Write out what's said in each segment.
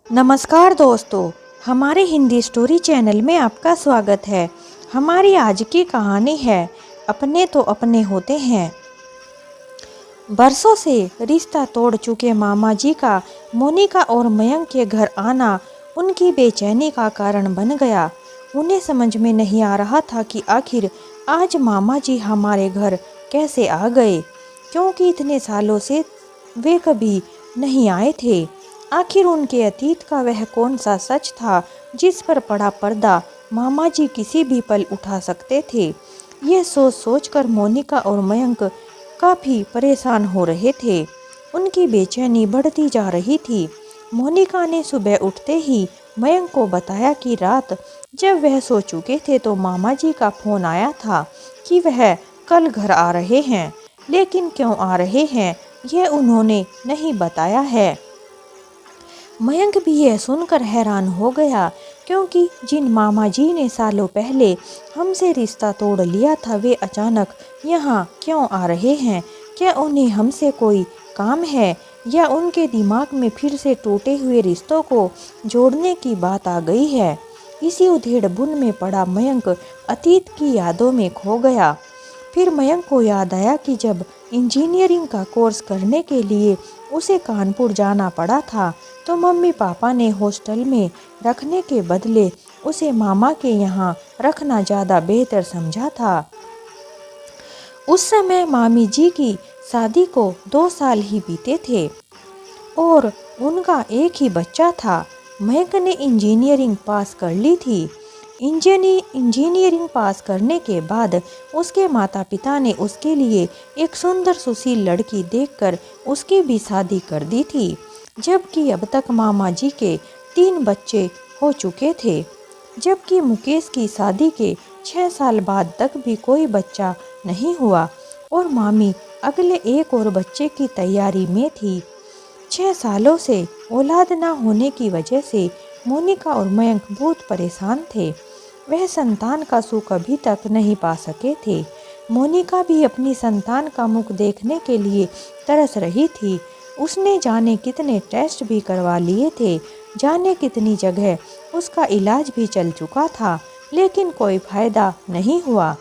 नमस्कार दोस्तों, हमारे हिंदी स्टोरी चैनल में आपका स्वागत है। हमारी आज की कहानी है अपने तो अपने होते हैं। बरसों से रिश्ता तोड़ चुके मामा जी का मोनिका और मयंक के घर आना उनकी बेचैनी का कारण बन गया। उन्हें समझ में नहीं आ रहा था कि आखिर आज मामा जी हमारे घर कैसे आ गए, क्योंकि इतने सालों से वे कभी नहीं आए थे। आखिर उनके अतीत का वह कौन सा सच था जिस पर पड़ा पर्दा मामा जी किसी भी पल उठा सकते थे। यह सोच सोच कर मोनिका और मयंक काफ़ी परेशान हो रहे थे। उनकी बेचैनी बढ़ती जा रही थी। मोनिका ने सुबह उठते ही मयंक को बताया कि रात जब वह सो चुके थे तो मामा जी का फ़ोन आया था कि वह कल घर आ रहे हैं, लेकिन क्यों आ रहे हैं यह उन्होंने नहीं बताया है। मयंक भी यह सुनकर हैरान हो गया, क्योंकि जिन मामा जी ने सालों पहले हमसे रिश्ता तोड़ लिया था वे अचानक यहाँ क्यों आ रहे हैं। क्या उन्हें हमसे कोई काम है या उनके दिमाग में फिर से टूटे हुए रिश्तों को जोड़ने की बात आ गई है। इसी उधेड़-बुन में पड़ा मयंक अतीत की यादों में खो गया। फिर मयंक को याद आया कि जब इंजीनियरिंग का कोर्स करने के लिए उसे कानपुर जाना पड़ा था तो मम्मी पापा ने हॉस्टल में रखने के बदले उसे मामा के यहाँ रखना ज़्यादा बेहतर समझा था। उस समय मामी जी की शादी को 2 साल ही बीते थे और उनका एक ही बच्चा था। मयंक ने इंजीनियरिंग पास कर ली थी। इंजीनियरिंग पास करने के बाद उसके माता पिता ने उसके लिए एक सुंदर सुशील लड़की देखकर उसकी भी शादी कर दी थी, जबकि अब तक मामा जी के 3 बच्चे हो चुके थे। जबकि मुकेश की शादी के 6 साल बाद तक भी कोई बच्चा नहीं हुआ और मामी अगले एक और बच्चे की तैयारी में थी। 6 सालों से औलाद न होने की वजह से मोनिका और मयंक बहुत परेशान थे। वह संतान का सुख अभी तक नहीं पा सके थे। मोनिका भी अपनी संतान का मुख देखने के लिए तरस रही थी। उसने जाने कितने टेस्ट भी करवा लिए थे, जाने कितनी जगह उसका इलाज भी चल चुका था, लेकिन कोई फायदा नहीं हुआ।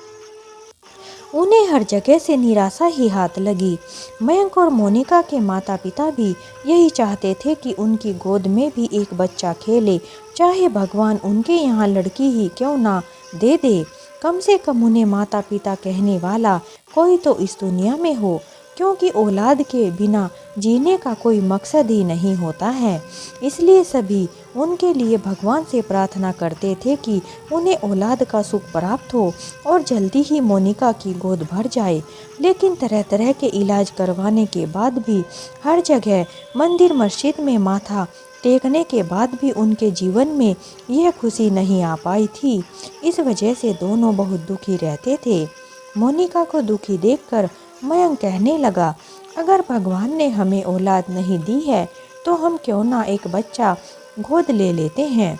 उन्हें हर जगह से निराशा ही हाथ लगी। मयंक और मोनिका के माता पिता भी यही चाहते थे कि उनकी गोद में भी एक बच्चा खेले, चाहे भगवान उनके यहाँ लड़की ही क्यों ना दे दे। कम से कम उन्हें माता पिता कहने वाला कोई तो इस दुनिया में हो, क्योंकि औलाद के बिना जीने का कोई मकसद ही नहीं होता है। इसलिए सभी उनके लिए भगवान से प्रार्थना करते थे कि उन्हें औलाद का सुख प्राप्त हो और जल्दी ही मोनिका की गोद भर जाए। लेकिन तरह तरह के इलाज करवाने के बाद भी, हर जगह मंदिर मस्जिद में माथा टेकने के बाद भी उनके जीवन में यह खुशी नहीं आ पाई थी। इस वजह से दोनों बहुत दुखी रहते थे। मोनिका को दुखी देखकर मयंक कहने लगा, अगर भगवान ने हमें औलाद नहीं दी है तो हम क्यों ना एक बच्चा गोद ले लेते हैं।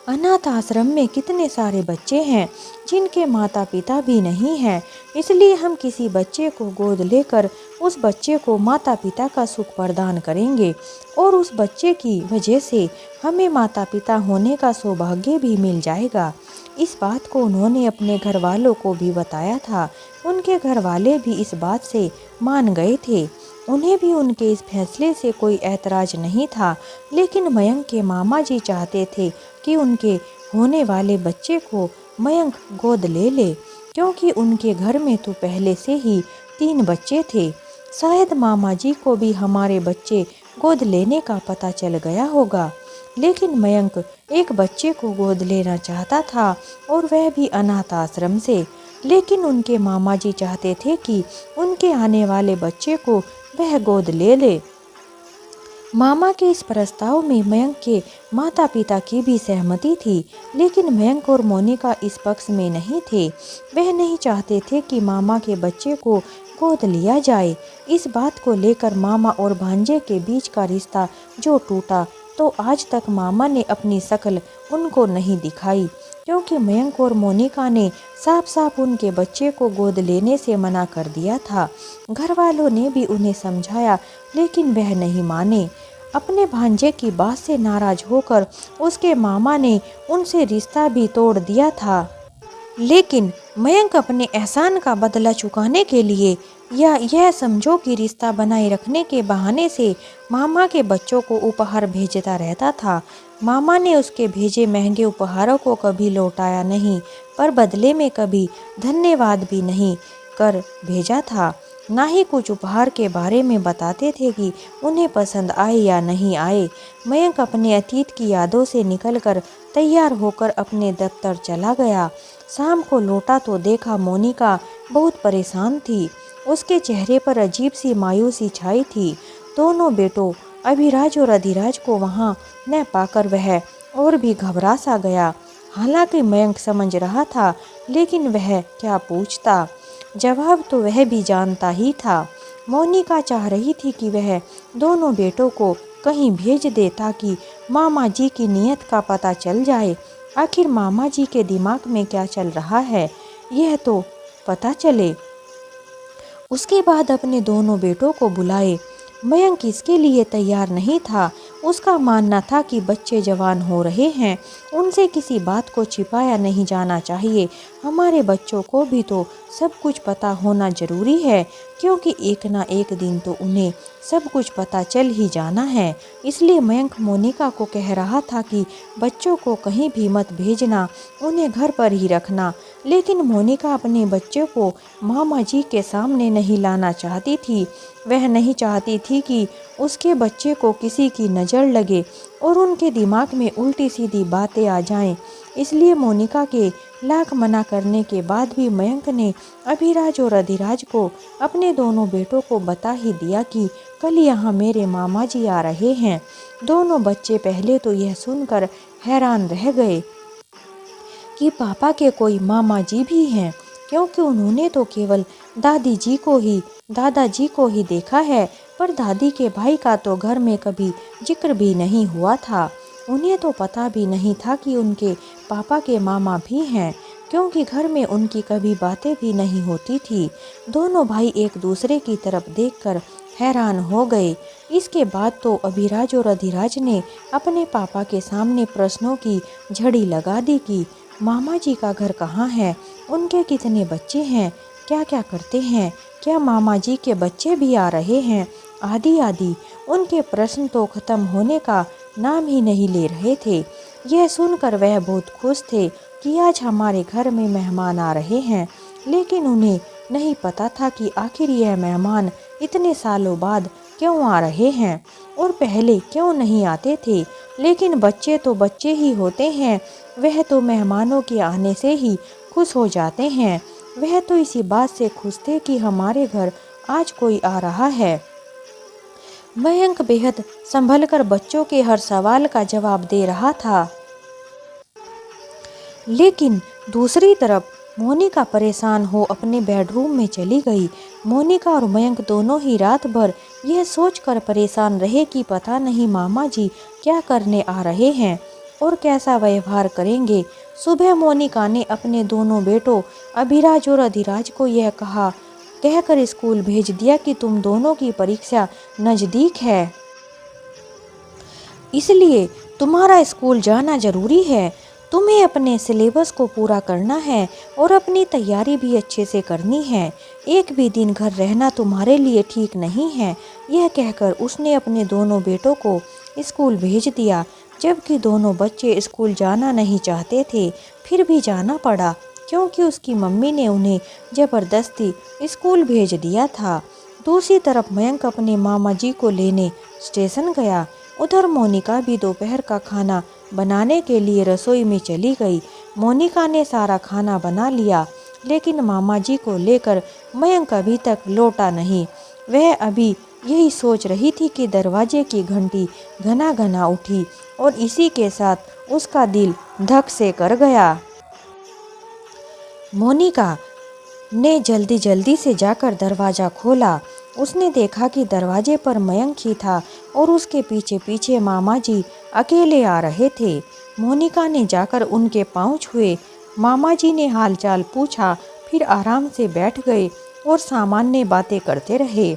अनाथ आश्रम में कितने सारे बच्चे हैं जिनके माता पिता भी नहीं हैं। इसलिए हम किसी बच्चे को गोद लेकर उस बच्चे को माता पिता का सुख प्रदान करेंगे और उस बच्चे की वजह से हमें माता पिता होने का सौभाग्य भी मिल जाएगा। इस बात को उन्होंने अपने घर वालों को भी बताया था। उनके घर वाले भी इस बात से मान गए थे। उन्हें भी उनके इस फैसले से कोई ऐतराज़ नहीं था, लेकिन मयंक के मामा जी चाहते थे कि उनके होने वाले बच्चे को मयंक गोद ले ले, क्योंकि उनके घर में तो पहले से ही 3 बच्चे थे। शायद मामा जी को भी हमारे बच्चे गोद लेने का पता चल गया होगा, लेकिन मयंक एक बच्चे को गोद लेना चाहता था और वह भी अनाथ आश्रम से। लेकिन उनके मामा जी चाहते थे कि उनके आने वाले बच्चे को वह गोद ले ले। मामा के इस प्रस्ताव में मयंक के माता पिता की भी सहमति थी, लेकिन मयंक और मोनिका इस पक्ष में नहीं थे। वह नहीं चाहते थे कि मामा के बच्चे को गोद लिया जाए। इस बात को लेकर मामा और भांजे के बीच का रिश्ता जो टूटा, तो आज तक मामा ने अपनी शक्ल उनको नहीं दिखाई, क्योंकि मयंक और मोनिका ने साफ साफ उनके बच्चे को गोद लेने से मना कर दिया था। घर वालों ने भी उन्हें समझाया, लेकिन वह नहीं माने। अपने भांजे की बात से नाराज होकर उसके मामा ने उनसे रिश्ता भी तोड़ दिया था। लेकिन मयंक अपने एहसान का बदला चुकाने के लिए या यह समझो कि रिश्ता बनाए रखने के बहाने से मामा के बच्चों को उपहार भेजता रहता था। मामा ने उसके भेजे महंगे उपहारों को कभी लौटाया नहीं, पर बदले में कभी धन्यवाद भी नहीं कर भेजा था। ना ही कुछ उपहार के बारे में बताते थे कि उन्हें पसंद आए या नहीं आए। मयंक अपने अतीत की यादों से निकलकर तैयार होकर अपने दफ्तर चला गया। शाम को लौटा तो देखा मोनिका बहुत परेशान थी। उसके चेहरे पर अजीब सी मायूसी छाई थी। दोनों बेटों अभिराज और अधिराज को वहाँ न पाकर वह और भी घबरा सा गया। हालांकि मयंक समझ रहा था, लेकिन वह क्या पूछता, जवाब तो वह भी जानता ही था। मोनिका चाह रही थी कि वह दोनों बेटों को कहीं भेज दे ताकि मामा जी की नीयत का पता चल जाए। आखिर मामा जी के दिमाग में क्या चल रहा है, यह तो पता चले। उसके बाद अपने दोनों बेटों को बुलाए। मयंक इसके लिए तैयार नहीं था। उसका मानना था कि बच्चे जवान हो रहे हैं, उनसे किसी बात को छिपाया नहीं जाना चाहिए। हमारे बच्चों को भी तो सब कुछ पता होना जरूरी है, क्योंकि एक ना एक दिन तो उन्हें सब कुछ पता चल ही जाना है। इसलिए मयंक मोनिका को कह रहा था कि बच्चों को कहीं भी मत भेजना, उन्हें घर पर ही रखना। लेकिन मोनिका अपने बच्चे को मामा जी के सामने नहीं लाना चाहती थी। वह नहीं चाहती थी कि उसके बच्चे को किसी की नज़र लगे और उनके दिमाग में उल्टी सीधी बातें आ जाएं। इसलिए मोनिका के लाख मना करने के बाद भी मयंक ने अभिराज और अधिराज को अपने दोनों बेटों को बता ही दिया कि कल यहाँ मेरे मामा जी आ रहे हैं। दोनों बच्चे पहले तो यह सुनकर हैरान रह गए कि पापा के कोई मामा जी भी हैं, क्योंकि उन्होंने तो केवल दादाजी को ही देखा है, पर दादी के भाई का तो घर में कभी जिक्र भी नहीं हुआ था। उन्हें तो पता भी नहीं था कि उनके पापा के मामा भी हैं, क्योंकि घर में उनकी कभी बातें भी नहीं होती थी। दोनों भाई एक दूसरे की तरफ देखकर हैरान हो गए। इसके बाद तो अभिराज और अधिराज ने अपने पापा के सामने प्रश्नों की झड़ी लगा दी कि मामा जी का घर कहाँ है, उनके कितने बच्चे हैं, क्या क्या करते हैं, क्या मामा जी के बच्चे भी आ रहे हैं, आदि आदि। उनके प्रश्न तो खत्म होने का नाम ही नहीं ले रहे थे। यह सुनकर वह बहुत खुश थे कि आज हमारे घर में मेहमान आ रहे हैं, लेकिन उन्हें नहीं पता था कि आखिर यह मेहमान इतने सालों बाद क्यों आ रहे हैं और पहले क्यों नहीं आते थे। लेकिन बच्चे तो बच्चे ही होते हैं, वह तो मेहमानों के आने से ही खुश हो जाते हैं। वह तो इसी बात से खुश थे कि हमारे घर आज कोई आ रहा है। मयंक बेहद संभलकर बच्चों के हर सवाल का जवाब दे रहा था, लेकिन दूसरी तरफ मोनिका परेशान हो अपने बेडरूम में चली गई। मोनिका और मयंक दोनों ही रात भर यह सोचकर परेशान रहे कि पता नहीं मामा जी क्या करने आ रहे हैं और कैसा व्यवहार करेंगे। सुबह मोनिका ने अपने दोनों बेटों अभिराज और अधिराज को यह कहकर स्कूल भेज दिया कि तुम दोनों की परीक्षा नज़दीक है, इसलिए तुम्हारा स्कूल जाना जरूरी है। तुम्हें अपने सिलेबस को पूरा करना है और अपनी तैयारी भी अच्छे से करनी है। एक भी दिन घर रहना तुम्हारे लिए ठीक नहीं है। यह कहकर उसने अपने दोनों बेटों को स्कूल भेज दिया, जबकि दोनों बच्चे स्कूल जाना नहीं चाहते थे, फिर भी जाना पड़ा क्योंकि उसकी मम्मी ने उन्हें ज़बरदस्ती स्कूल भेज दिया था। दूसरी तरफ मयंक अपने मामा जी को लेने स्टेशन गया। उधर मोनिका भी दोपहर का खाना बनाने के लिए रसोई में चली गई। मोनिका ने सारा खाना बना लिया, लेकिन मामा जी को लेकर मयंक अभी तक लौटा नहीं। वह अभी यही सोच रही थी कि दरवाजे की घंटी घना घना उठी और इसी के साथ उसका दिल धक से कर गया। मोनिका ने जल्दी जल्दी से जाकर दरवाज़ा खोला। उसने देखा कि दरवाजे पर मयंक ही था और उसके पीछे पीछे मामा जी अकेले आ रहे थे। मोनिका ने जाकर उनके पाँव छुए। मामा जी ने हालचाल पूछा, फिर आराम से बैठ गए और सामान्य बातें करते रहे।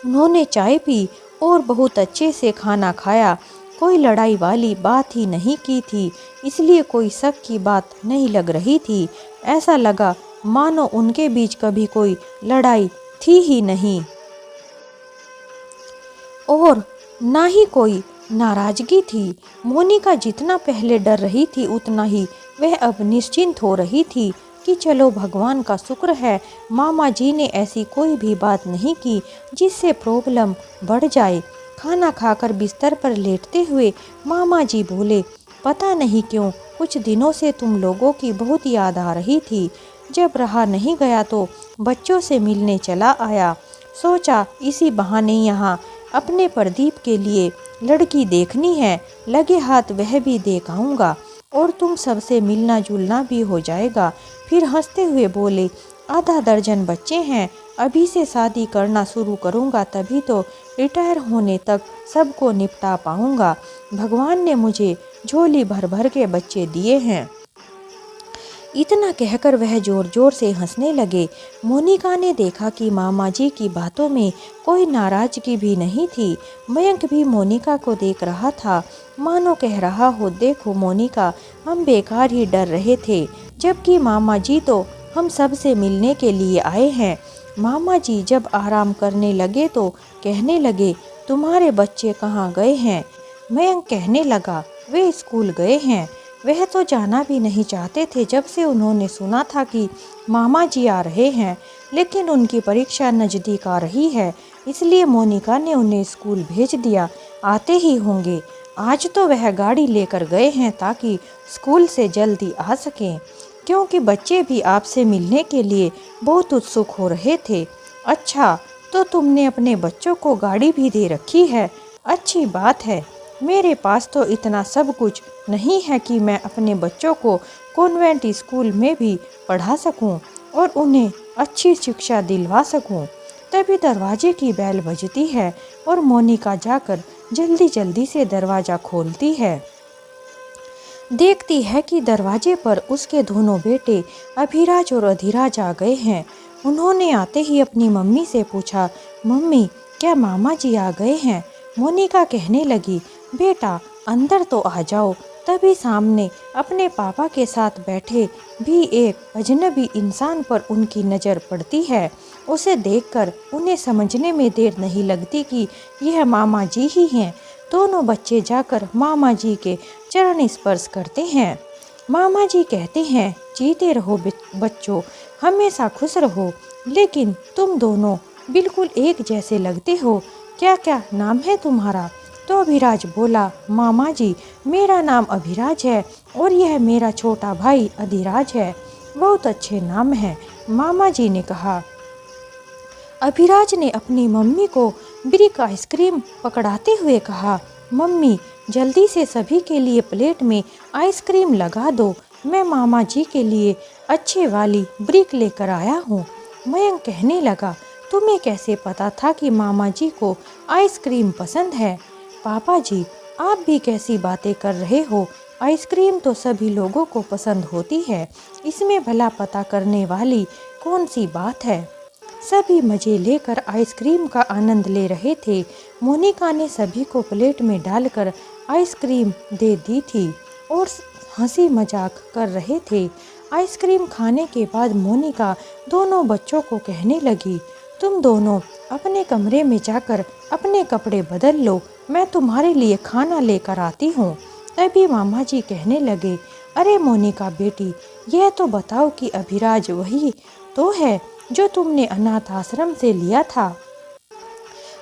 उन्होंने चाय पी और बहुत अच्छे से खाना खाया। कोई लड़ाई वाली बात ही नहीं की थी, इसलिए कोई शक की बात नहीं लग रही थी। ऐसा लगा मानो उनके बीच कभी कोई लड़ाई थी ही नहीं और ना ही कोई नाराजगी थी। मोनिका जितना पहले डर रही थी उतना ही वह अब निश्चिंत हो रही थी कि चलो भगवान का शुक्र है मामा जी ने ऐसी कोई भी बात नहीं की जिससे प्रॉब्लम बढ़ जाए। खाना खाकर बिस्तर पर लेटते हुए मामा जी बोले, पता नहीं क्यों कुछ दिनों से तुम लोगों की बहुत याद आ रही थी। जब रहा नहीं गया तो बच्चों से मिलने चला आया। सोचा इसी बहाने यहाँ अपने प्रदीप के लिए लड़की देखनी है, लगे हाथ वह भी देख आऊँगा और तुम सबसे मिलना जुलना भी हो जाएगा। फिर हंसते हुए बोले, आधा दर्जन बच्चे हैं, अभी से शादी करना शुरू करूँगा तभी तो रिटायर होने तक सबको निपटा पाऊँगा। भगवान ने मुझे झोली भर भर के बच्चे दिए हैं। इतना कहकर वह जोर जोर से हंसने लगे। मोनिका ने देखा कि मामा जी की बातों में कोई नाराजगी भी नहीं थी। मयंक भी मोनिका को देख रहा था, मानो कह रहा हो, देखो मोनिका, हम बेकार ही डर रहे थे, जबकि मामा जी तो हम सब से मिलने के लिए आए हैं। मामा जी जब आराम करने लगे तो कहने लगे, तुम्हारे बच्चे कहाँ गए हैं? मयंक कहने लगा, वे स्कूल गए हैं। वह तो जाना भी नहीं चाहते थे जब से उन्होंने सुना था कि मामा जी आ रहे हैं, लेकिन उनकी परीक्षा नज़दीक आ रही है, इसलिए मोनिका ने उन्हें स्कूल भेज दिया। आते ही होंगे। आज तो वह गाड़ी लेकर गए हैं ताकि स्कूल से जल्दी आ सकें, क्योंकि बच्चे भी आपसे मिलने के लिए बहुत उत्सुक हो रहे थे। अच्छा, तो तुमने अपने बच्चों को गाड़ी भी दे रखी है, अच्छी बात है। मेरे पास तो इतना सब कुछ नहीं है कि मैं अपने बच्चों को कॉन्वेंट स्कूल में भी पढ़ा सकूं और उन्हें अच्छी शिक्षा दिलवा सकूं। तभी दरवाजे की बेल बजती है और मोनिका जाकर जल्दी जल्दी से दरवाज़ा खोलती है। देखती है कि दरवाजे पर उसके दोनों बेटे अभिराज और अधिराज आ गए हैं। उन्होंने आते ही अपनी मम्मी से पूछा, मम्मी क्या मामा जी आ गए हैं? मोनिका कहने लगी, बेटा अंदर तो आ जाओ। तभी सामने अपने पापा के साथ बैठे भी एक अजनबी इंसान पर उनकी नज़र पड़ती है। उसे देखकर उन्हें समझने में देर नहीं लगती कि यह मामा जी ही हैं। दोनों बच्चे जाकर मामा जी के चरण स्पर्श करते हैं। मामा जी कहते हैं, जीते रहो बच्चों, हमेशा खुश रहो। लेकिन तुम दोनों बिल्कुल एक जैसे लगते हो, क्या क्या नाम है तुम्हारा? तो अभिराज बोला, मामा जी मेरा नाम अभिराज है और यह मेरा छोटा भाई अधिराज है। बहुत अच्छे नाम हैं, मामा जी ने कहा। अभिराज ने अपनी मम्मी को ब्रिक आइसक्रीम पकड़ाते हुए कहा, मम्मी जल्दी से सभी के लिए प्लेट में आइसक्रीम लगा दो, मैं मामा जी के लिए अच्छे वाली ब्रिक लेकर आया हूँ। मयंक कहने लगा, तुम्हें कैसे पता था कि मामा जी को आइसक्रीम पसंद है? पापा जी आप भी कैसी बातें कर रहे हो, आइसक्रीम तो सभी लोगों को पसंद होती है, इसमें भला पता करने वाली कौन सी बात है? सभी मज़े लेकर आइसक्रीम का आनंद ले रहे थे। मोनिका ने सभी को प्लेट में डालकर आइसक्रीम दे दी थी और हंसी मजाक कर रहे थे। आइसक्रीम खाने के बाद मोनिका दोनों बच्चों को कहने लगी, तुम दोनों अपने कमरे में जाकर अपने कपड़े बदल लो, मैं तुम्हारे लिए खाना लेकर आती हूँ। तभी मामा जी कहने लगे, अरे मोनिका बेटी, यह तो बताओ कि अभिराज वही तो है जो तुमने अनाथ आश्रम से लिया था।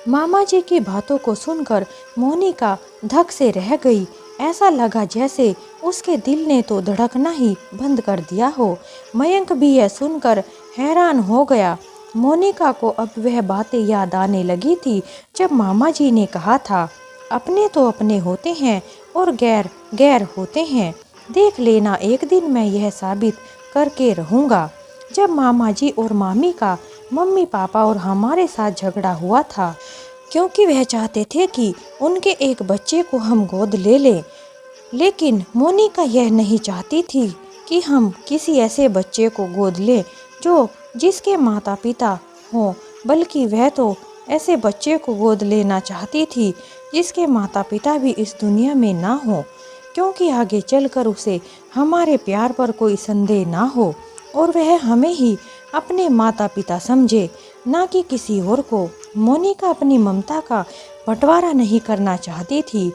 मामा जी की बातों को सुनकर मोनिका धक से रह गई। ऐसा लगा जैसे उसके दिल ने तो धड़कना ही बंद कर दिया हो। मयंक भी यह सुनकर हैरान हो गया। मोनिका को अब वह बातें याद आने लगी थी जब मामा जी ने कहा था, अपने तो अपने होते हैं और गैर गैर होते हैं। देख लेना, एक दिन मैं यह साबित करके रहूँगा। जब मामा जी और मामी का मम्मी पापा और हमारे साथ झगड़ा हुआ था, क्योंकि वह चाहते थे कि उनके एक बच्चे को हम गोद ले लें, लेकिन मोनिका यह नहीं चाहती थी कि हम किसी ऐसे बच्चे को गोद लें जो जिसके माता पिता हों, बल्कि वह तो ऐसे बच्चे को गोद लेना चाहती थी जिसके माता पिता भी इस दुनिया में ना हो, क्योंकि आगे चलकर उसे हमारे प्यार पर कोई संदेह ना हो और वह हमें ही अपने माता पिता समझे, ना कि किसी और को। मोनिका अपनी ममता का बंटवारा नहीं करना चाहती थी।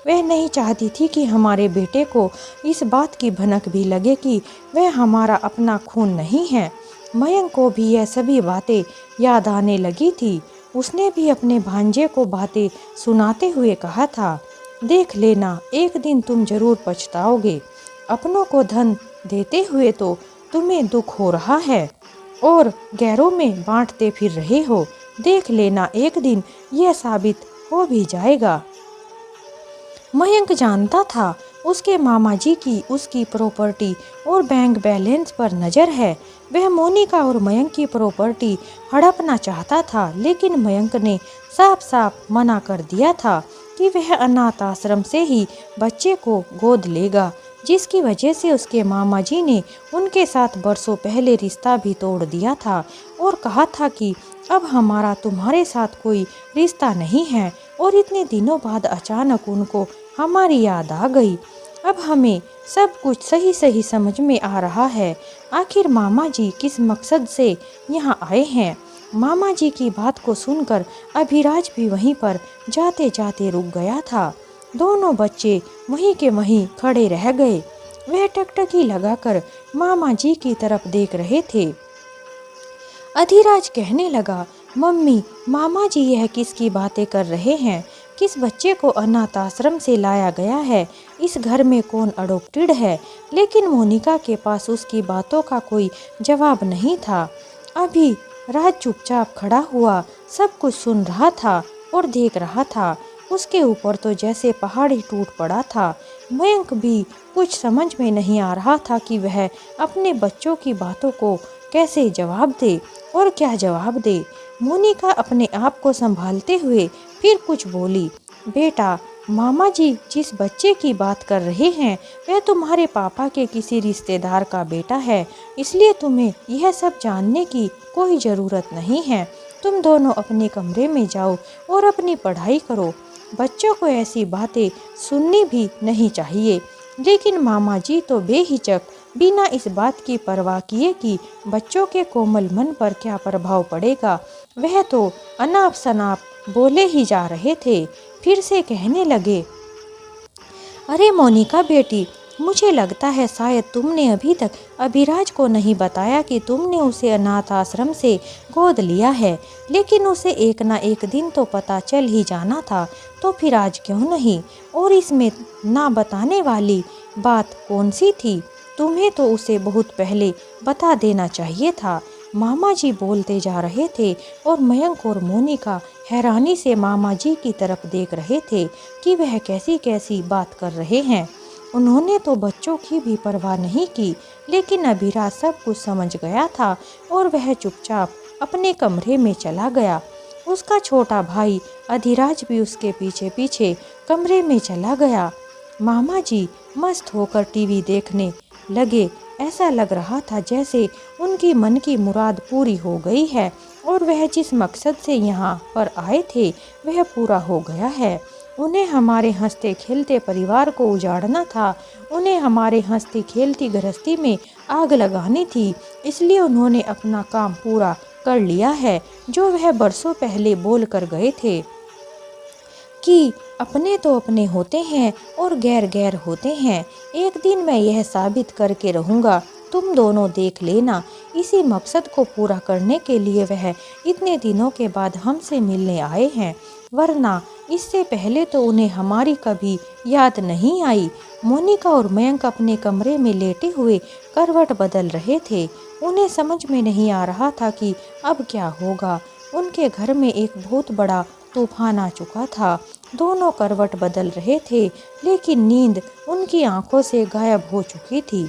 वह नहीं चाहती थी कि हमारे बेटे को इस बात की भनक भी लगे कि वह हमारा अपना खून नहीं है। मयंक को भी यह सभी बातें याद आने लगी थी। उसने भी अपने भांजे को बातें सुनाते हुए कहा था, देख लेना, एक दिन तुम जरूर पछताओगे। अपनों को धन देते हुए तो तुम्हें दुख हो रहा है और गैरों में बांटते फिर रहे हो। देख लेना, एक दिन यह साबित हो भी जाएगा। मयंक जानता था उसके मामा जी की उसकी प्रॉपर्टी और बैंक बैलेंस पर नज़र है। वह मोनिका और मयंक की प्रॉपर्टी हड़पना चाहता था, लेकिन मयंक ने साफ साफ मना कर दिया था कि वह अनाथ आश्रम से ही बच्चे को गोद लेगा, जिसकी वजह से उसके मामा जी ने उनके साथ बरसों पहले रिश्ता भी तोड़ दिया था और कहा था कि अब हमारा तुम्हारे साथ कोई रिश्ता नहीं है। और इतने दिनों बाद अचानक उनको हमारी याद आ गई। अब हमें सब कुछ सही सही समझ में आ रहा है। आखिर मामा जी किस मकसद से यहाँ आए हैं। मामा जी की बात को सुनकर अभिराज भी वहीं पर जाते जाते रुक गया था। दोनों बच्चे वहीं के वहीं खड़े रह गए। वह टकटकी लगाकर मामा जी की तरफ देख रहे थे। अधिराज कहने लगा, मम्मी, मामा जी यह किसकी बातें कर रहे हैं? किस बच्चे को अनाथ आश्रम से लाया गया है? इस घर में कौन अडॉप्टेड है? लेकिन मोनिका के पास उसकी बातों का कोई जवाब नहीं था। अभी राज चुपचाप खड़ा हुआ सब कुछ सुन रहा था और देख रहा था। उसके ऊपर तो जैसे पहाड़ ही टूट पड़ा था। मयंक भी कुछ समझ में नहीं आ रहा था कि वह अपने बच्चों की बातों को कैसे जवाब दे और क्या जवाब दे। मोनिका अपने आप को संभालते हुए फिर कुछ बोली, बेटा, मामा जी जिस बच्चे की बात कर रहे हैं वह तुम्हारे पापा के किसी रिश्तेदार का बेटा है, इसलिए तुम्हें यह सब जानने की कोई ज़रूरत नहीं है। तुम दोनों अपने कमरे में जाओ और अपनी पढ़ाई करो। बच्चों को ऐसी बातें सुननी भी नहीं चाहिए। लेकिन मामा जी तो बेहिचक बिना इस बात की परवाह किए कि बच्चों के कोमल मन पर क्या प्रभाव पड़ेगा, वह तो अनाप शनाप बोले ही जा रहे थे। फिर से कहने लगे, अरे मोनिका बेटी, मुझे लगता है शायद तुमने अभी तक अभिराज को नहीं बताया कि तुमने उसे अनाथ आश्रम से गोद लिया है। लेकिन उसे एक ना एक दिन तो पता चल ही जाना था, तो फिर आज क्यों नहीं? और इसमें ना बताने वाली बात कौन सी थी? तुम्हें तो उसे बहुत पहले बता देना चाहिए था। मामा जी बोलते जा रहे थे और मयंक और मोनिका हैरानी से मामा जी की तरफ देख रहे थे कि वह कैसी कैसी बात कर रहे हैं। उन्होंने तो बच्चों की भी परवाह नहीं की, लेकिन अभिराज सब कुछ समझ गया था और वह चुपचाप अपने कमरे में चला गया। उसका छोटा भाई अधिराज भी उसके पीछे पीछे कमरे में चला गया। मामा जी मस्त होकर टीवी देखने लगे। ऐसा लग रहा था जैसे उनकी मन की मुराद पूरी हो गई है और वह जिस मकसद से यहाँ पर आए थे वह पूरा हो गया है। उन्हें हमारे हंसते खेलते परिवार को उजाड़ना था। उन्हें हमारे हंसती खेलती गृहस्थी में आग लगानी थी। इसलिए उन्होंने अपना काम पूरा कर लिया है, जो वह बरसों पहले बोल कर गए थे कि अपने तो अपने होते हैं और गैर गैर होते हैं। एक दिन मैं यह साबित करके रहूँगा, तुम दोनों देख लेना। इसी मकसद को पूरा करने के लिए वह इतने दिनों के बाद हमसे मिलने आए हैं, वरना इससे पहले तो उन्हें हमारी कभी याद नहीं आई। मोनिका और मयंक अपने कमरे में लेटे हुए करवट बदल रहे थे। उन्हें समझ में नहीं आ रहा था कि अब क्या होगा। उनके घर में एक बहुत बड़ा तूफान आ चुका था। दोनों करवट बदल रहे थे, लेकिन नींद उनकी आंखों से गायब हो चुकी थी।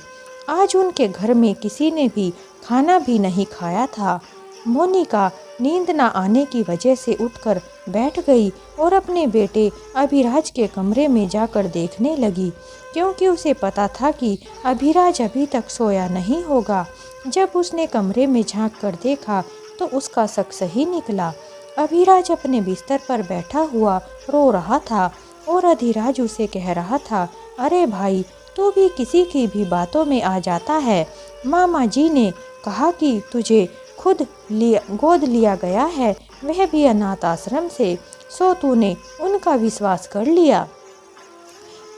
आज उनके घर में किसी ने भी खाना भी नहीं खाया था। मोनिका नींद न आने की वजह से उठकर बैठ गई और अपने बेटे अभिराज के कमरे में जाकर देखने लगी, क्योंकि उसे पता था कि अभिराज अभी तक सोया नहीं होगा। जब उसने कमरे में झांक कर देखा तो उसका शक सही निकला। अभिराज अपने बिस्तर पर बैठा हुआ रो रहा था और अधिराज उसे कह रहा था, अरे भाई, तू भी किसी की भी बातों में आ जाता है। मामा जी ने कहा कि तुझे गोद लिया गया है, वह भी अनाथ आश्रम से, सो तूने उनका विश्वास कर लिया।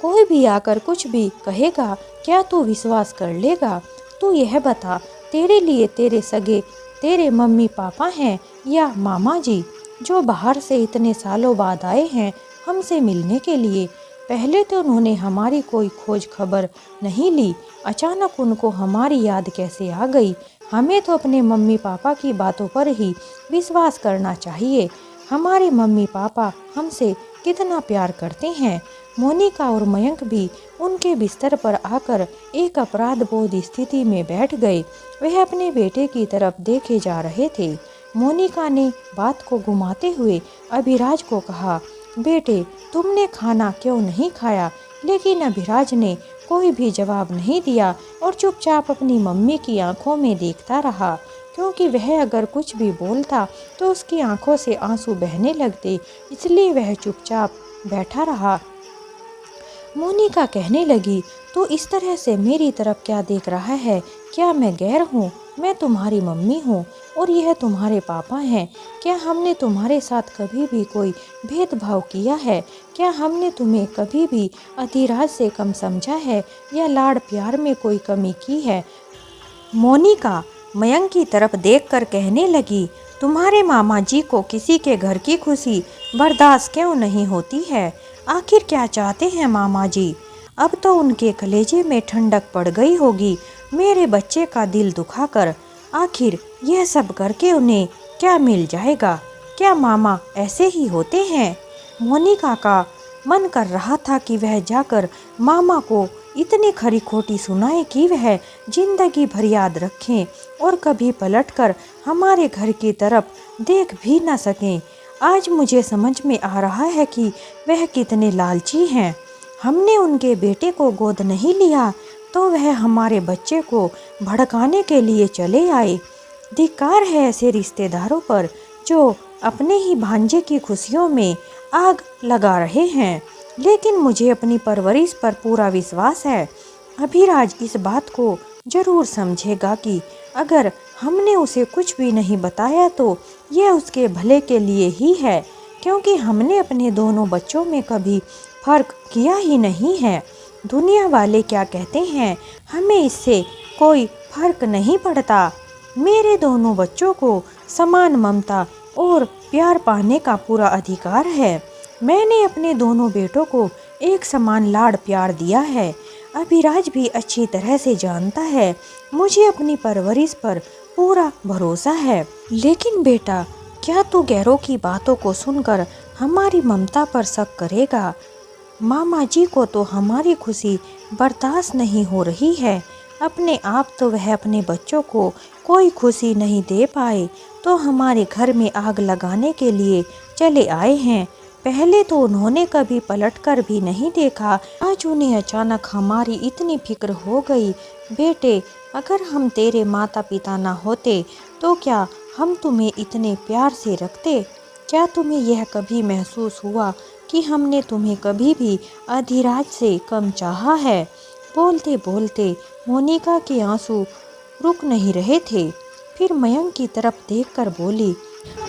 कोई भी आकर कुछ भी कहेगा, क्या तू विश्वास कर लेगा? तू यह बता, तेरे लिए तेरे सगे तेरे मम्मी पापा हैं या मामा जी, जो बाहर से इतने सालों बाद आए हैं हमसे मिलने के लिए। पहले तो उन्होंने हमारी कोई खोज खबर नहीं ली, अचानक उनको हमारी याद कैसे आ गई? हमें तो अपने मम्मी पापा की बातों पर ही विश्वास करना चाहिए। हमारे मम्मी पापा हमसे कितना प्यार करते हैं। मोनिका और मयंक भी उनके बिस्तर पर आकर एक अपराध बोध स्थिति में बैठ गए। वह अपने बेटे की तरफ देखे जा रहे थे। मोनिका ने बात को घुमाते हुए अभिराज को कहा, बेटे, तुमने खाना क्यों नहीं खाया? लेकिन अभिराज ने कोई भी जवाब नहीं दिया और चुपचाप अपनी मम्मी की आंखों में देखता रहा, क्योंकि वह अगर कुछ भी बोलता तो उसकी आंखों से आंसू बहने लगते, इसलिए वह चुपचाप बैठा रहा। मोनिका कहने लगी, तो इस तरह से मेरी तरफ क्या देख रहा है? क्या मैं गैर हूँ? मैं तुम्हारी मम्मी हूँ और यह तुम्हारे पापा हैं। क्या हमने तुम्हारे साथ कभी भी कोई भेदभाव किया है? क्या हमने तुम्हें कभी भी अधिराज से कम समझा है या लाड़ प्यार में कोई कमी की है? मोनिका मयंक की तरफ देखकर कहने लगी, तुम्हारे मामा जी को किसी के घर की खुशी बर्दाश्त क्यों नहीं होती है? आखिर क्या चाहते हैं मामा जी? अब तो उनके कलेजे में ठंडक पड़ गई होगी मेरे बच्चे का दिल दुखाकर। आखिर यह सब करके उन्हें क्या मिल जाएगा? क्या मामा ऐसे ही होते हैं? मोनिका का मन कर रहा था कि वह जाकर मामा को इतनी खरी खोटी सुनाए कि वह जिंदगी भर याद रखें और कभी पलटकर हमारे घर की तरफ देख भी न सकें। आज मुझे समझ में आ रहा है कि वह कितने लालची हैं। हमने उनके बेटे को गोद नहीं लिया तो वह हमारे बच्चे को भड़काने के लिए चले आए। धिक्कार है ऐसे रिश्तेदारों पर जो अपने ही भांजे की खुशियों में आग लगा रहे हैं। लेकिन मुझे अपनी परवरिश पर पूरा विश्वास है। अभिराज इस बात को जरूर समझेगा कि अगर हमने उसे कुछ भी नहीं बताया तो यह उसके भले के लिए ही है, क्योंकि हमने अपने दोनों बच्चों में कभी फर्क किया ही नहीं है। दुनिया वाले क्या कहते हैं, हमें इससे कोई फर्क नहीं पड़ता। मेरे दोनों बच्चों को समान ममता और प्यार पाने का पूरा अधिकार है। मैंने अपने दोनों बेटों को एक समान लाड़ प्यार दिया है। अभिराज भी अच्छी तरह से जानता है मुझे अपनी परवरिश पर पूरा भरोसा है। लेकिन बेटा, क्या तू गैरों की बातों को सुनकर हमारी ममता पर शक करेगा? मामा जी को तो हमारी खुशी बर्दाश्त नहीं हो रही है। अपने आप तो वह अपने बच्चों को कोई खुशी नहीं दे पाए तो हमारे घर में आग लगाने के लिए चले आए हैं। पहले तो उन्होंने कभी पलटकर भी नहीं देखा, आज उन्हें अचानक हमारी इतनी फिक्र हो गई। बेटे, अगर हम तेरे माता पिता ना होते तो क्या हम तुम्हें इतने प्यार से रखते? क्या तुम्हें यह कभी महसूस हुआ कि हमने तुम्हें कभी भी अधिराज से कम चाहा है? बोलते बोलते मोनिका के आंसू रुक नहीं रहे थे। फिर मयंक की तरफ देखकर बोली,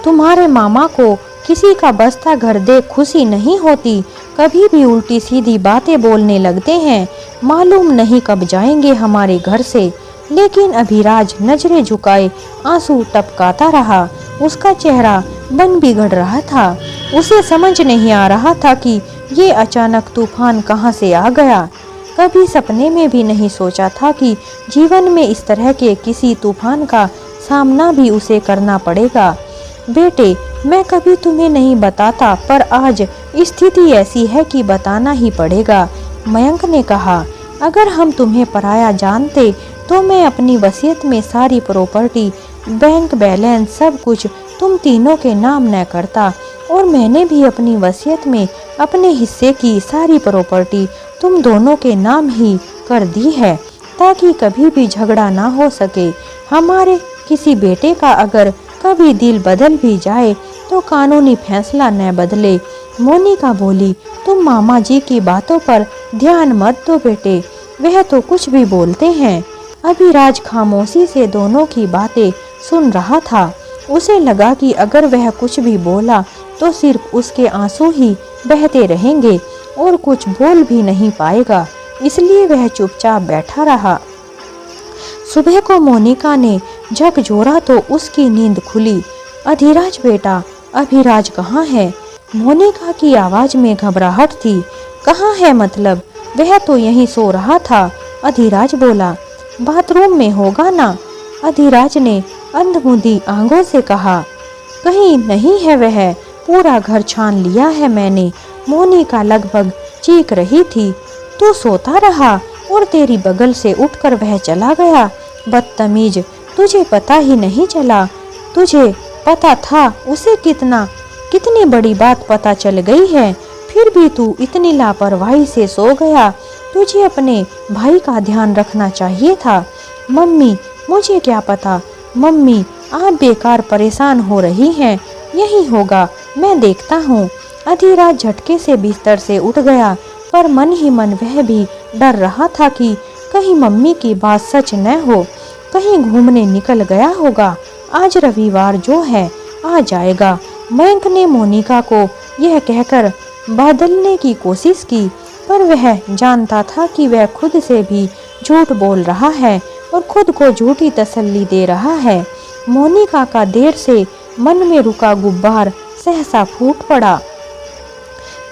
तुम्हारे मामा को किसी का बस्ता घर देख खुशी नहीं होती, कभी भी उल्टी सीधी बातें बोलने लगते हैं। मालूम नहीं कब जाएंगे हमारे घर से। लेकिन अभिराज नजरें झुकाए आंसू टपकाता रहा। उसका चेहरा बन बिगड़ रहा था। उसे समझ नहीं आ रहा था कि ये अचानक तूफान कहाँ से आ गया। कभी सपने में भी नहीं सोचा था कि जीवन में इस तरह के किसी तूफान का सामना भी उसे करना पड़ेगा। बेटे, मैं कभी तुम्हें नहीं बताता, पर आज स्थिति ऐसी है कि बताना ही पड़ेगा। मयंक ने कहा, अगर हम तुम्हें पराया जानते तो मैं अपनी वसीयत में सारी प्रॉपर्टी, बैंक बैलेंस, सब कुछ तुम तीनों के नाम न करता। और मैंने भी अपनी वसीयत में अपने हिस्से की सारी प्रॉपर्टी तुम दोनों के नाम ही कर दी है, ताकि कभी भी झगड़ा ना हो सके। हमारे किसी बेटे का अगर कभी दिल बदल भी जाए तो कानूनी फैसला न बदले। मोनिका बोली, तुम मामा जी की बातों पर ध्यान मत दो बेटे, वह तो कुछ भी बोलते हैं। अभिराज खामोशी से दोनों की बातें सुन रहा था। उसे लगा कि अगर वह कुछ भी बोला तो सिर्फ उसके आंसू ही बहते रहेंगे और कुछ बोल भी नहीं पाएगा, इसलिए वह चुपचाप बैठा रहा। सुबह को मोनिका ने झकझोरा तो उसकी नींद खुली। अधिराज बेटा, अभिराज कहाँ है? मोनिका की आवाज में घबराहट थी। कहाँ है मतलब? वह तो यहीं सो रहा था। अधिराज बोला। बाथरूम में होगा ना? अधिराज ने अंधमुंधी आंखों से कहा। कहीं नहीं है वह, पूरा घर छान लिया है मैंने। मोनिका लगभग चीख रही थी। तू सोता रहा और तेरी बगल से उठकर वह चला गया। बदतमीज, तुझे पता ही नहीं चला। तुझे पता था उसे कितनी बड़ी बात पता चल गई है, फिर भी तू इतनी लापरवाही से सो गया। तुझे अपने भाई का ध्यान रखना चाहिए था। मम्मी, मुझे क्या पता। मम्मी, आप बेकार परेशान हो रही हैं। यही होगा, मैं देखता हूँ। अधिराज झटके से बिस्तर से उठ गया, पर मन ही मन वह भी डर रहा था कि कहीं मम्मी की बात सच न हो, कहीं घूमने निकल गया होगा। आज रविवार जो है आ जाएगा। मयंक ने मोनिका को यह कहकर बदलने की कोशिश की, पर वह जानता था कि वह खुद से भी झूठ बोल रहा है और खुद को झूठी तसल्ली दे रहा है। मोनिका का देर से मन में रुका गुब्बार सहसा फूट पड़ा।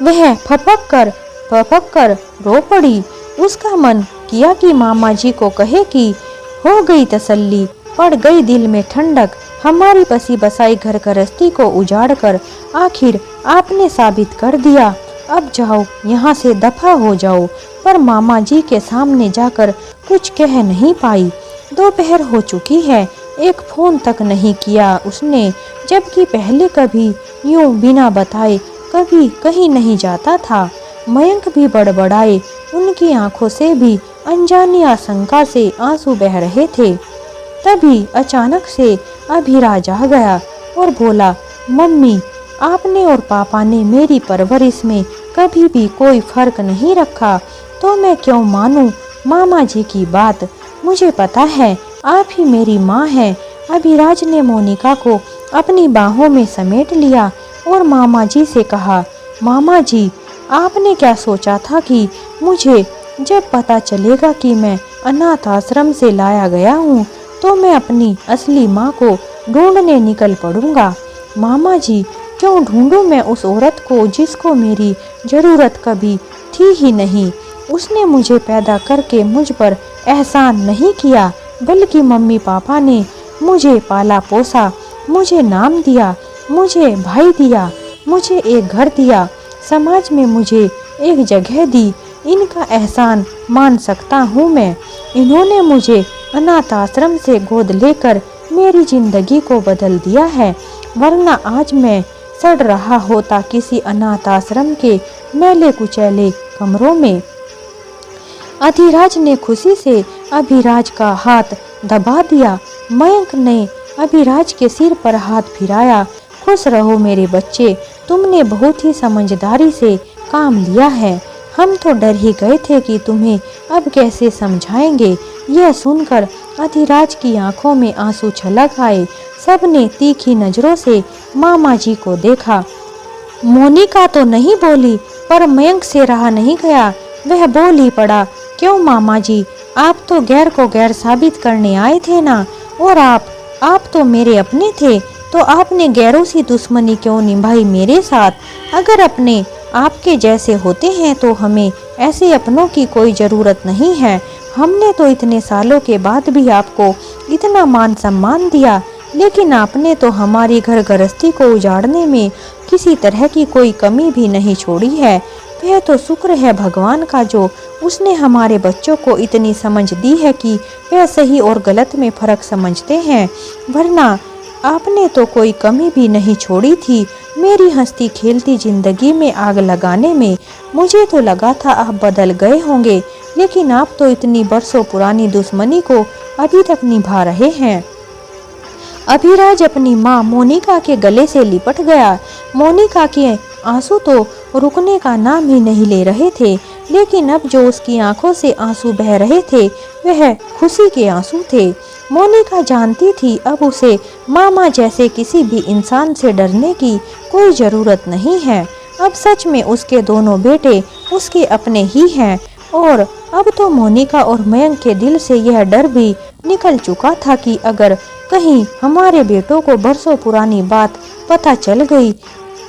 वह फपक कर रो पड़ी। उसका मन किया कि मामा जी को कहे कि हो गई तसल्ली, पड़ गई दिल में ठंडक। हमारी बसी बसाई घर गृहस्थी को उजाड़ कर आखिर आपने साबित कर दिया। अब जाओ, यहाँ से दफा हो जाओ। पर मामा जी के सामने जाकर कुछ कह नहीं पाई। दोपहर हो चुकी है, एक फोन तक नहीं किया उसने, जबकि पहले कभी यूं बिना बताए कभी कहीं नहीं जाता था। मयंक भी बड़बड़ाए, उनकी आंखों से भी अनजानी आशंका से आंसू बह रहे थे। तभी अचानक से अभिराज आ गया और बोला, मम्मी, आपने और पापा ने मेरी परवरिश में कभी भी कोई फर्क नहीं रखा, तो मैं क्यों मानूं मामा जी की बात? मुझे पता है आप ही मेरी माँ हैं। अभिराज ने मोनिका को अपनी बाहों में समेट लिया और मामा जी से कहा, मामा जी, आपने क्या सोचा था कि मुझे जब पता चलेगा कि मैं अनाथ आश्रम से लाया गया हूँ तो मैं अपनी असली माँ को ढूंढने निकल पड़ूंगा? मामा जी, क्यों ढूंढूं मैं उस औरत को जिसको मेरी जरूरत कभी थी ही नहीं? उसने मुझे पैदा करके मुझ पर एहसान नहीं किया, बल्कि मम्मी पापा ने मुझे पाला पोसा, मुझे नाम दिया, मुझे भाई दिया, मुझे एक घर दिया, समाज में मुझे एक जगह दी। इनका एहसान मान सकता हूँ मैं। इन्होंने मुझे अनाथ आश्रम से गोद लेकर मेरी जिंदगी को बदल दिया है, वरना आज मैं सड़ रहा होता किसी अनाथ आश्रम के मैले कुचैले कमरों में। अधिराज ने खुशी से अभिराज का हाथ दबा दिया। मयंक ने अभिराज के सिर पर हाथ फिराया। खुश रहो मेरे बच्चे, तुमने बहुत ही समझदारी से काम लिया है। हम तो डर ही गए थे कि तुम्हें अब कैसे समझाएंगे। यह सुनकर अधिराज की आंखों में आंसू छलक आए। सबने तीखी नजरों से मामा जी को देखा। मोनिका तो नहीं बोली, पर मयंक से रहा नहीं गया। वह बोल ही पड़ा, क्यों मामा जी, आप तो गैर को गैर साबित करने आए थे ना, और आप तो मेरे अपने थे, तो आपने गैरों सी दुश्मनी क्यों निभाई मेरे साथ? अगर अपने आपके जैसे होते हैं तो हमें ऐसे अपनों की कोई ज़रूरत नहीं है। हमने तो इतने सालों के बाद भी आपको इतना मान सम्मान दिया, लेकिन आपने तो हमारी घर गृहस्थी को उजाड़ने में किसी तरह की कोई कमी भी नहीं छोड़ी है। वह तो शुक्र है भगवान का जो उसने हमारे बच्चों को इतनी समझ दी है कि वह सही और गलत में फ़र्क समझते हैं, वरना आपने तो कोई कमी भी नहीं छोड़ी थी मेरी हंसती खेलती जिंदगी में आग लगाने में। मुझे तो लगा था आप बदल गए होंगे, लेकिन आप तो इतनी बरसों पुरानी दुश्मनी को अभी तक निभा रहे हैं। अभिराज अपनी माँ मोनिका के गले से लिपट गया। मोनिका के आंसू तो रुकने का नाम ही नहीं ले रहे थे, लेकिन अब जो उसकी आंखों से आंसू बह रहे थे वह खुशी के आंसू थे। मोनिका जानती थी अब उसे मामा जैसे किसी भी इंसान से डरने की कोई ज़रूरत नहीं है। अब सच में उसके दोनों बेटे उसके अपने ही हैं और अब तो मोनिका और मयंक के दिल से यह डर भी निकल चुका था कि अगर कहीं हमारे बेटों को बरसों पुरानी बात पता चल गई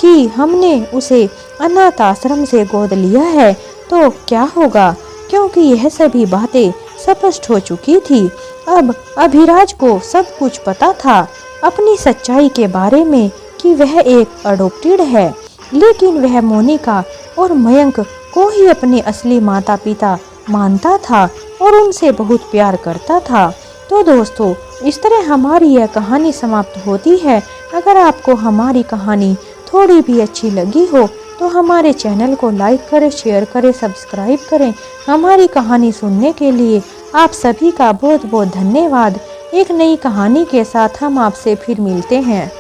कि हमने उसे अनाथ आश्रम से गोद लिया है तो क्या होगा, क्योंकि यह सभी बातें स्पष्ट हो चुकी थी। अब अभिराज को सब कुछ पता था अपनी सच्चाई के बारे में कि वह एक अडॉप्टेड है, लेकिन वह मोनिका और मयंक को ही अपने असली माता पिता मानता था और उनसे बहुत प्यार करता था। तो दोस्तों, इस तरह हमारी यह कहानी समाप्त होती है। अगर आपको हमारी कहानी थोड़ी भी अच्छी लगी हो तो हमारे चैनल को लाइक करें, शेयर करें, सब्सक्राइब करें। हमारी कहानी सुनने के लिए आप सभी का बहुत बहुत धन्यवाद। एक नई कहानी के साथ हम आपसे फिर मिलते हैं।